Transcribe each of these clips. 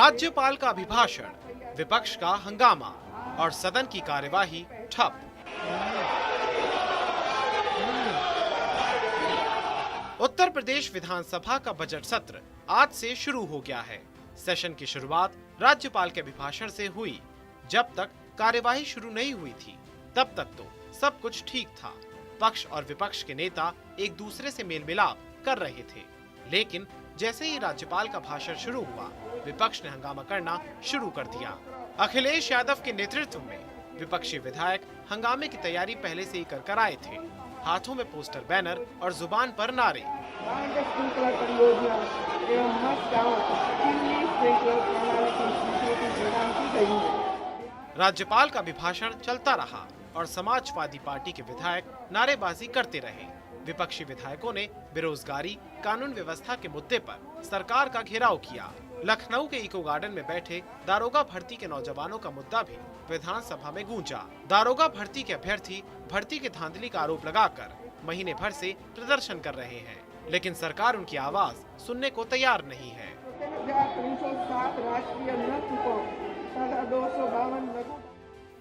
राज्यपाल का अभिभाषण, विपक्ष का हंगामा और सदन की कार्यवाही ठप। उत्तर प्रदेश विधानसभा का बजट सत्र आज से शुरू हो गया है। सेशन की शुरुआत राज्यपाल के अभिभाषण से हुई। जब तक कार्यवाही शुरू नहीं हुई थी, तब तक तो सब कुछ ठीक था। पक्ष और विपक्ष के नेता एक दूसरे से मेल मिलाप कर रहे थे, लेकिन जैसे ही राज्यपाल का भाषण शुरू हुआ, विपक्ष ने हंगामा करना शुरू कर दिया। अखिलेश यादव के नेतृत्व में विपक्षी विधायक हंगामे की तैयारी पहले से ही कर आए थे। हाथों में पोस्टर, बैनर और जुबान पर नारे। राज्यपाल का अभिभाषण चलता रहा और समाजवादी पार्टी के विधायक नारेबाजी करते रहे। विपक्षी विधायकों ने बेरोजगारी, कानून व्यवस्था के मुद्दे पर सरकार का घेराव किया। लखनऊ के इको गार्डन में बैठे दारोगा भर्ती के नौजवानों का मुद्दा भी विधानसभा में गूंजा। दारोगा भर्ती के अभ्यर्थी भर्ती के धांधली का आरोप लगाकर महीने भर से प्रदर्शन कर रहे हैं, लेकिन सरकार उनकी आवाज सुनने को तैयार नहीं है।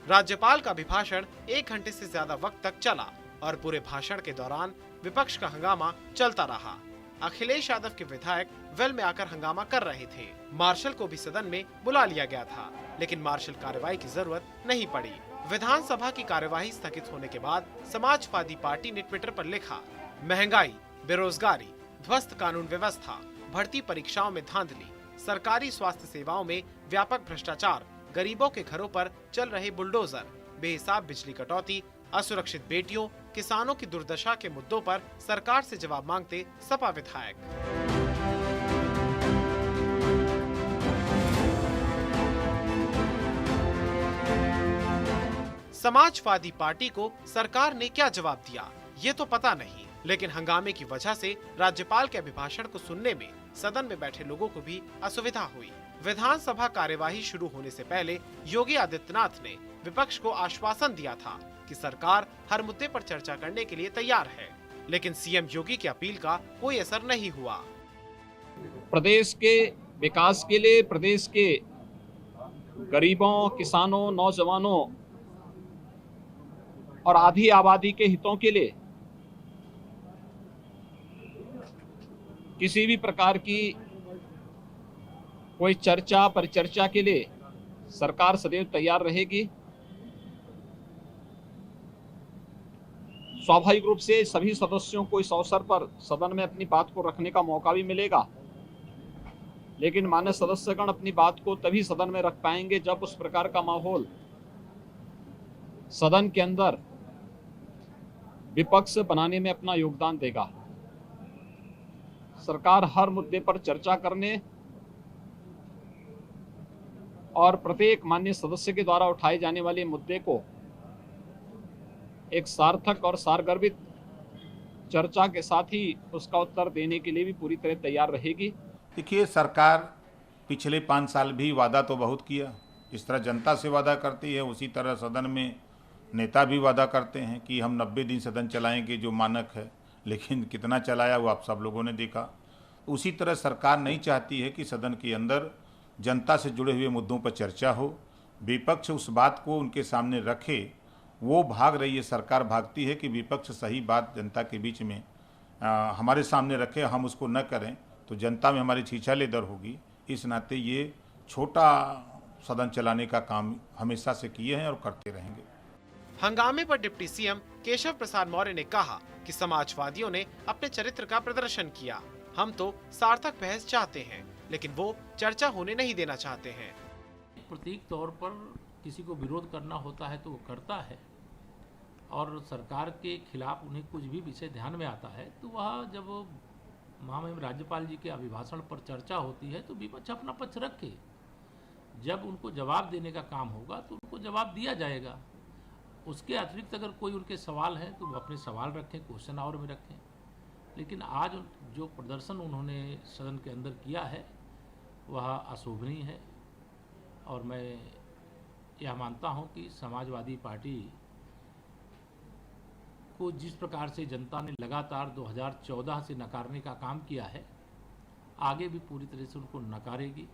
राज्यपाल का अभिभाषण 1 घंटे से ज्यादा वक्त तक चला और पूरे भाषण के दौरान विपक्ष का हंगामा चलता रहा। अखिलेश यादव के विधायक वेल में आकर हंगामा कर रहे थे। मार्शल को भी सदन में बुला लिया गया था, लेकिन मार्शल कार्रवाई की जरूरत नहीं पड़ी। विधानसभा की कार्यवाही स्थगित होने के बाद समाजवादी पार्टी ने ट्विटर पर लिखा, महंगाई, बेरोजगारी, ध्वस्त कानून व्यवस्था, भर्ती परीक्षाओं में धांधली, सरकारी स्वास्थ्य सेवाओं में व्यापक भ्रष्टाचार, गरीबों के घरों पर चल रहे बुलडोजर, बेहिसाब बिजली कटौती, असुरक्षित बेटियों, किसानों की दुर्दशा के मुद्दों पर सरकार से जवाब मांगते सपा विधायक। समाजवादी पार्टी को सरकार ने क्या जवाब दिया, ये तो पता नहीं, लेकिन हंगामे की वजह से राज्यपाल के अभिभाषण को सुनने में सदन में बैठे लोगों को भी असुविधा हुई। विधानसभा कार्यवाही शुरू होने से पहले योगी आदित्यनाथ ने विपक्ष को आश्वासन दिया था कि सरकार हर मुद्दे पर चर्चा करने के लिए तैयार है, लेकिन सीएम योगी की अपील का कोई असर नहीं हुआ। प्रदेश के विकास के लिए, प्रदेश के गरीबों, किसानों, नौजवानों और आधी आबादी के हितों के लिए किसी भी प्रकार की कोई चर्चा, परिचर्चा के लिए सरकार सदैव तैयार रहेगी। स्वाभाविक रूप से सभी सदस्यों को इस अवसर पर सदन में अपनी बात को रखने का मौका भी मिलेगा, लेकिन मान्य सदस्यगण अपनी बात को तभी सदन में रख पाएंगे जब उस प्रकार का माहौल सदन के अंदर विपक्ष बनाने में अपना योगदान देगा। सरकार हर मुद्दे पर चर्चा करने और प्रत्येक माननीय सदस्य के द्वारा उठाए जाने वाले मुद्दे को एक सार्थक और सारगर्भित चर्चा के साथ ही उसका उत्तर देने के लिए भी पूरी तरह तैयार रहेगी। देखिए, सरकार पिछले 5 साल भी वादा तो बहुत किया। इस तरह जनता से वादा करती है, उसी तरह सदन में नेता भी वादा करते हैं कि हम 90 दिन सदन चलाएंगे, जो मानक है, लेकिन कितना चलाया वो आप सब लोगों ने देखा। उसी तरह सरकार नहीं चाहती है कि सदन के अंदर जनता से जुड़े हुए मुद्दों पर चर्चा हो, विपक्ष उस बात को उनके सामने रखे। वो भाग रही है, सरकार भागती है कि विपक्ष सही बात जनता के बीच में हमारे सामने रखे, हम उसको न करें तो जनता में हमारी छीछालेदर होगी। इस नाते ये छोटा सदन चलाने का काम हमेशा से किए हैं और करते रहेंगे। हंगामे पर डिप्टी सीएम केशव प्रसाद मौर्य ने कहा कि समाजवादियों ने अपने चरित्र का प्रदर्शन किया। हम तो सार्थक बहस चाहते हैं, लेकिन वो चर्चा होने नहीं देना चाहते हैं। प्रतीक तौर पर किसी को विरोध करना होता है तो वो करता है, और सरकार के खिलाफ उन्हें कुछ भी विषय ध्यान में आता है तो वह जब महामहिम राज्यपाल जी के अभिभाषण पर चर्चा होती है तो विपक्ष अपना पक्ष रखे। जब उनको जवाब देने का काम होगा तो उनको जवाब दिया जाएगा। उसके अतिरिक्त अगर कोई उनके सवाल है तो वो अपने सवाल रखें, क्वेश्चन आवर में रखें। लेकिन आज जो प्रदर्शन उन्होंने सदन के अंदर किया है वह अशोभनीय है, और मैं यह मानता हूं कि समाजवादी पार्टी को जिस प्रकार से जनता ने लगातार 2014 से नकारने का काम किया है, आगे भी पूरी तरह से उनको नकारेगी।